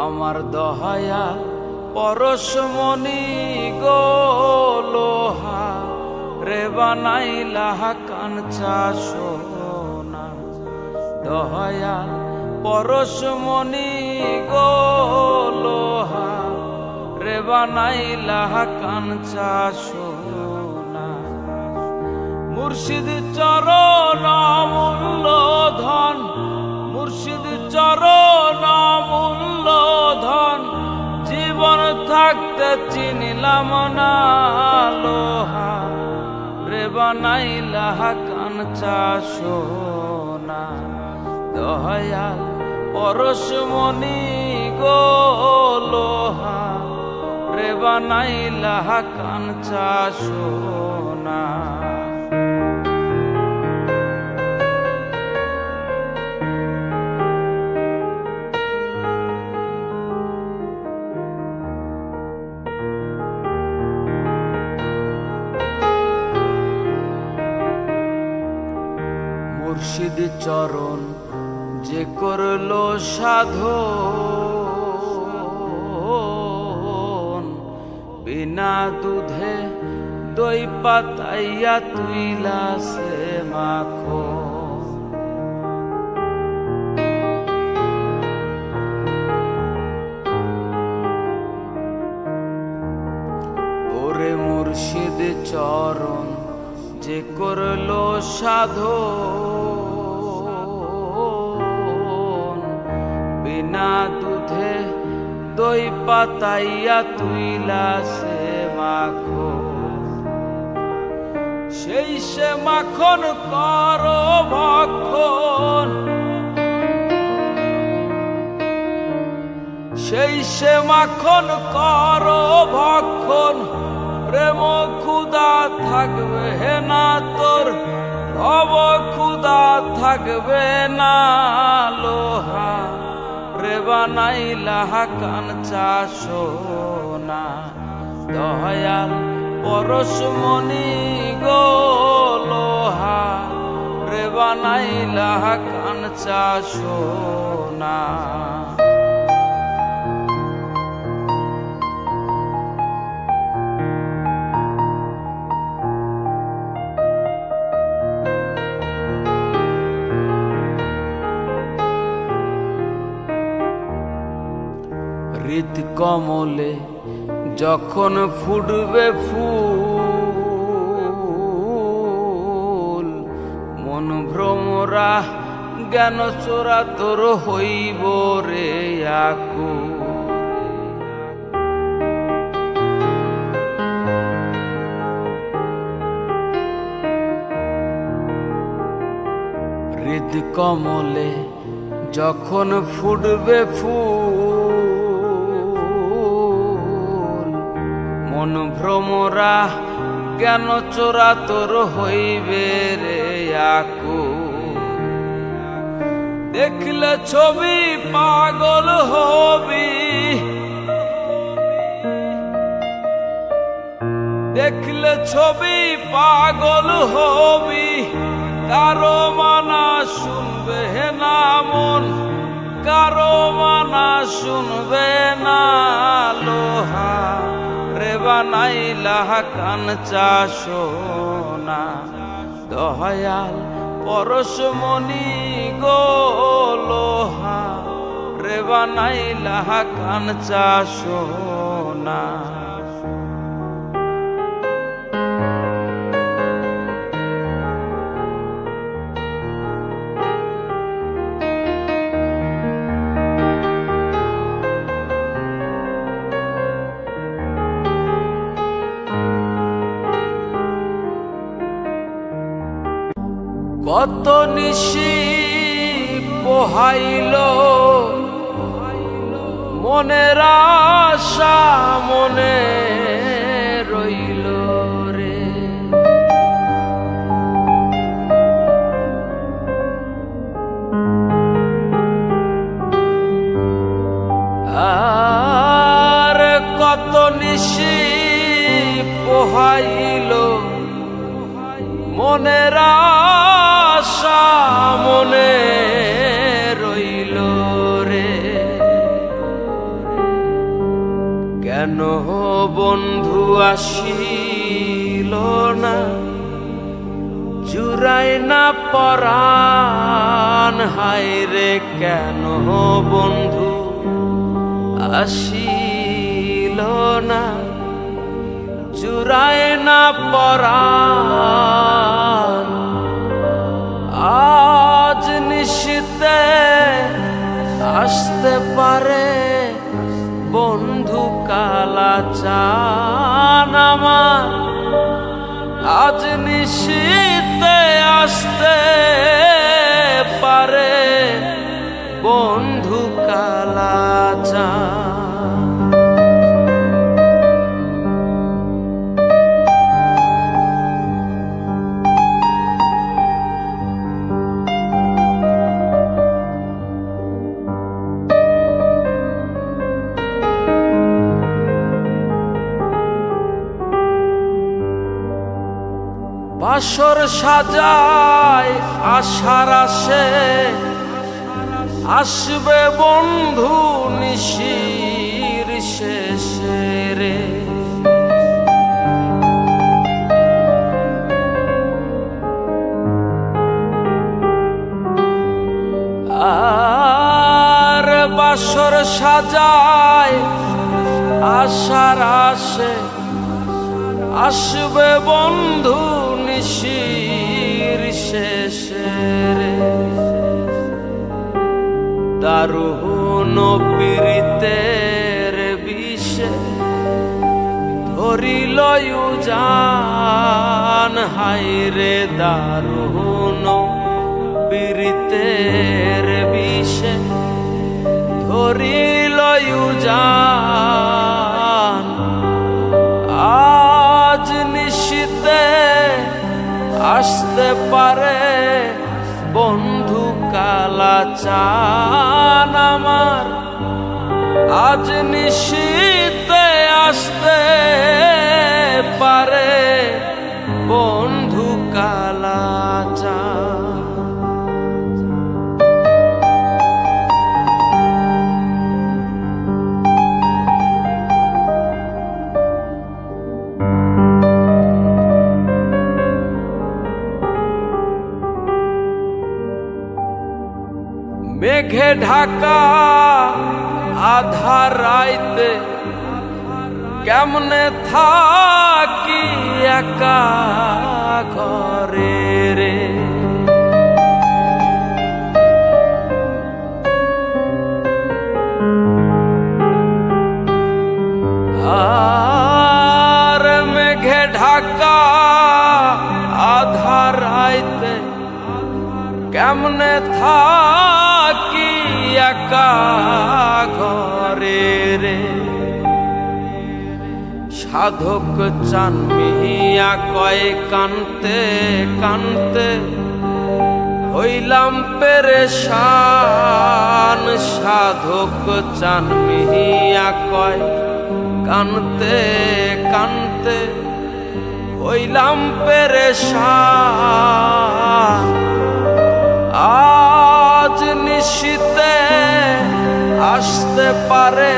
আমার দহায়া পরশমণি গো লোহা রে বানাইলা কাঞ্চা সোনা। দহায়া পরশমণি গো লোহা রে বানাইলা কাঞ্চা সোনা। মুর্শিদ চরণ অমূল্য ধন, মুর্শিদ চরণ অমূল্য ধন, জীবন থাকতে চিনিলাম না লোহা রে বানাইলা কাঞ্চা সোনা। দয়াল পরশমণি গো লোহা রে বানাইলা কাঞ্চা সোনা। মুর্শিদ চরণ যে করলো সাধন, বিনা দুধে দই পাতাইয়া তুইলা সে মাখন। ওরে মুর্শিদ চরণ যে করলো সাধন, বিনা দুধে দই পাতাইয়া তুইলা সে মাখন। সেই সে মাখন কর ভক্ষণ, সেই সে মাখন কর ভক্ষণ, প্রেম ক্ষুধা থাকবে না তোর, ভব ক্ষুধা থাকবে না লোহা রে বানাইলা কাঞ্চা সোনা। দয়াল পরশমণি গো লোহা রে বানাইলা কাঞ্চা সোনা। হৃদ কমলে যখন ফুটবে ফুল, মন ভ্রমরা জ্ঞান চোরা তোর হইব রে আকুল। হৃদ কমলে যখন ফুটবে ফুল, মন ভ্রমরা জ্ঞান চোরা তোর হইবে রে আকুল। দেখলে ছবি পাগল হবি, দেখলে ছবি পাগল হবি, কারো মানা শুনবে না মন, কারো মানা শুনবে না লোহা রে বানাইলা কাঞ্চা সোনা। দয়াল পরশমণি গো লোহা রে বানাইলা কাঞ্চা সোনা। কত নিশি পোহাইল মনের আশা মনে রইল রে। আর কত নিশি পোহাইল মনের আশা মনে রইল রে। কেন বন্ধু আসিল না, জুড়ায় না পরাণ হায় রে, কেন বন্ধু আসিল না, জুড়ায় না পরাণ। আজ নিশীতে আসতে পারে বন্ধু কালাচান আমার, আজ নিশীতে আসতে পারে বন্ধু কালাচান। বাসর সাজায় আশার আসে, আসবে বন্ধু নিশির শেষে রে। আর বাসর সাজায় আশার আসে, আসবে বন্ধু নিশির শেষে রে। দারুণ পীড়িতের বিষে ধরিল উজান হায় রে, দারুণ পীড়িতের বিষে ধরিল উজান। আজ নিশীতে আসতে পারে বন্ধু কালাচান আমার, আজ নিশীতে আসতে পারে বন্ধু কালাচান। মেঘে ঢাকা আধার রাইতে কেমনে থাকি একা ঘরে রে। আর মেঘে ঢাকা আধার রাইতে কেমনে থাকি একা ঘরে রে। সাধক চান মিয়া কয় কানতে কানতে হইলাম পেরেশান, সাধক চান মিয়া কয় কানতে কানতে হইলাম পেরেশান। আজ নিশীতে আসতে পারে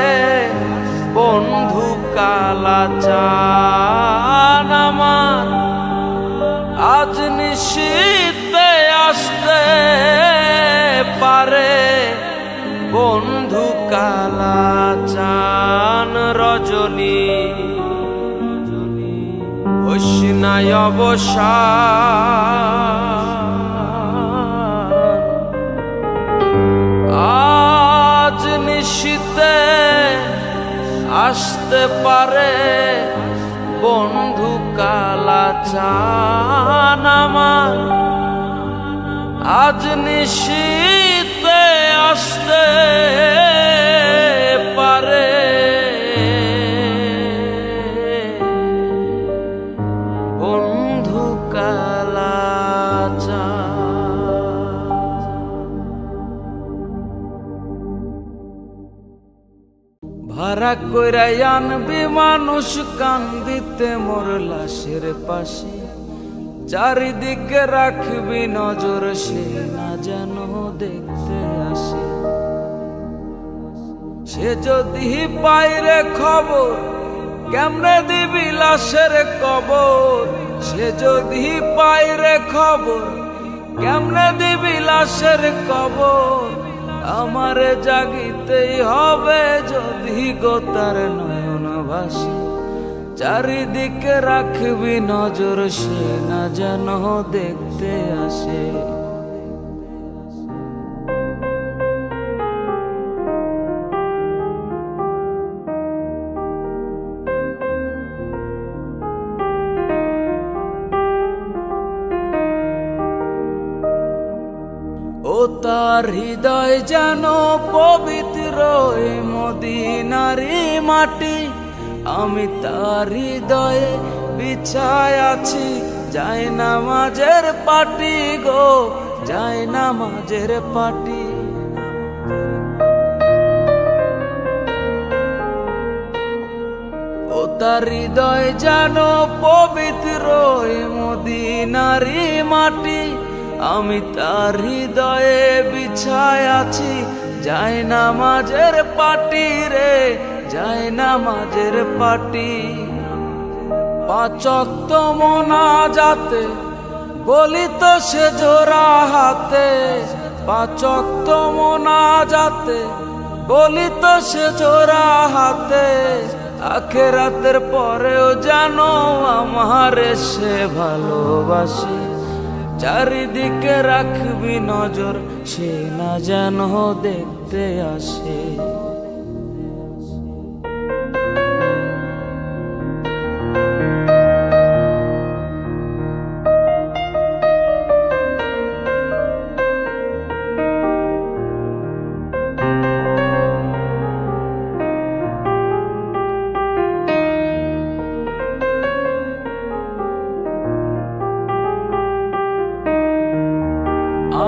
বন্ধু কালাচান আমার, আজ নিশীতে আসতে পারে বন্ধু কালাচান। রজনী হইসিনাই অবসান, আজ নিশীতে আসতে পারে বন্ধু কালাচান আমার, আজ নিশীতে আসতে পারে বন্ধু কালাচান। ভাড়া কইরা আনবি মানুষ কান্দিতে মোর লাশের পাশে, চারিদিকে রাখবি নজর সে না যেন দেখতে আসে। সে যদি পাইরে খবর কেমনে দিবি লাশের কবর, সে যদি পায় রে খবর। কেমনে দিবি লাশের কবর, আমারে জাগিতেই হবে যদি গো তার নয়ন ভাসে। চারিদিকে রাখবি নজর, সে না যেন দেখতে আসে। ও তার হৃদয় যেন পবিত্র এ মদিনারি মাটি, আমি তার হৃদয়ে বিছায় আছি জায়নামাজের পাটি গো, জায়নামাজের পাটি। ও তার হৃদয় যেন পবিত্র এ মদিনারি মাটি, আমি তার হৃদয়ে বিছায় আছি জায়নামাজের পাটি রে, জায়নামাজের পাটি। পাঁচ ওয়াক্ত মোনাজাতে বলি তো সে জোড়া হাতে, পাঁচ ওয়াক্ত মোনাজাতে বলি তো সে জোড়া হাতে। আখেরাতের পরেও জানো আমারে সে ভালোবাসে। চারিদিকে রাখবি নজর, সে না যেন দেখতে আসে।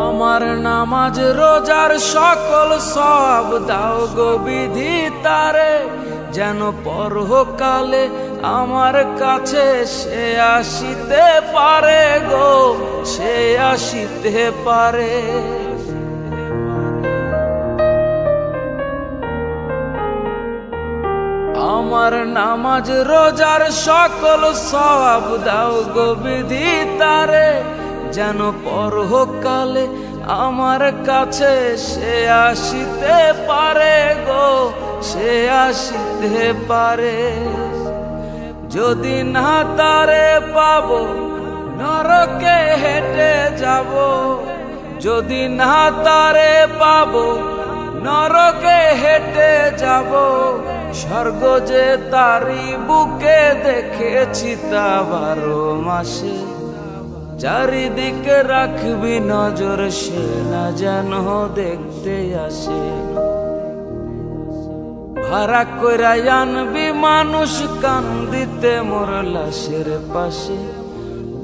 আমার নামাজ রোজার সকল সব দাও গো বিধি তারে, যেন পরকালে আমার কাছে সে আসিতে পারে গো, সে আসিতে পারে। আমার নামাজ রোজার সকল সব দাও গো বিধি তারে, যেন পরকালে আমার কাছে সে আসিতে পারে গো, সে আসিতে পারে। যদি না তারে পাবো নরকে হেঁটে যাব, যদি না তারে পাবো নরকে হেঁটে যাব। স্বর্গ যে তারি বুকে দেখেছি তা 12 মাসে। চারিদিকে রাখবি নজর, সে না যেন দেখতে আসে। ভাড়া কইরা আনবি মানুষ কান্দিতে মোর লাশের পাশে।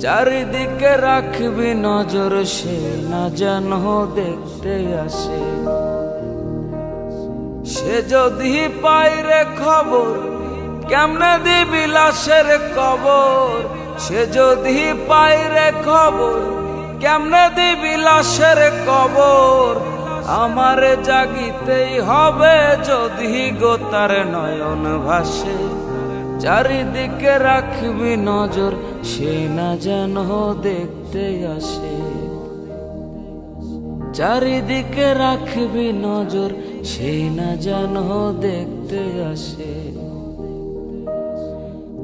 চারিদিকে রাখবি নজর, সে না যেন দেখতে আসে। সে যদি পায় রে খবর, কেমনে দিবি লাশের কবর। সে যদি পায় রে খবর, কেমনে দিবি লাশের কবর। আমারে জাগিতেই হবে যদি গো তার নয়ন ভাসে। চারিদিকে রাখবি নজর, সে না যেন দেখতে আসে। চারিদিকে রাখবি নজর, সে না যেন দেখতে আসে।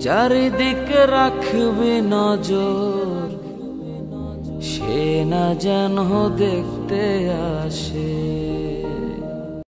চারিদিকে রাখবি নজর, সে না যেন দেখতে আসে।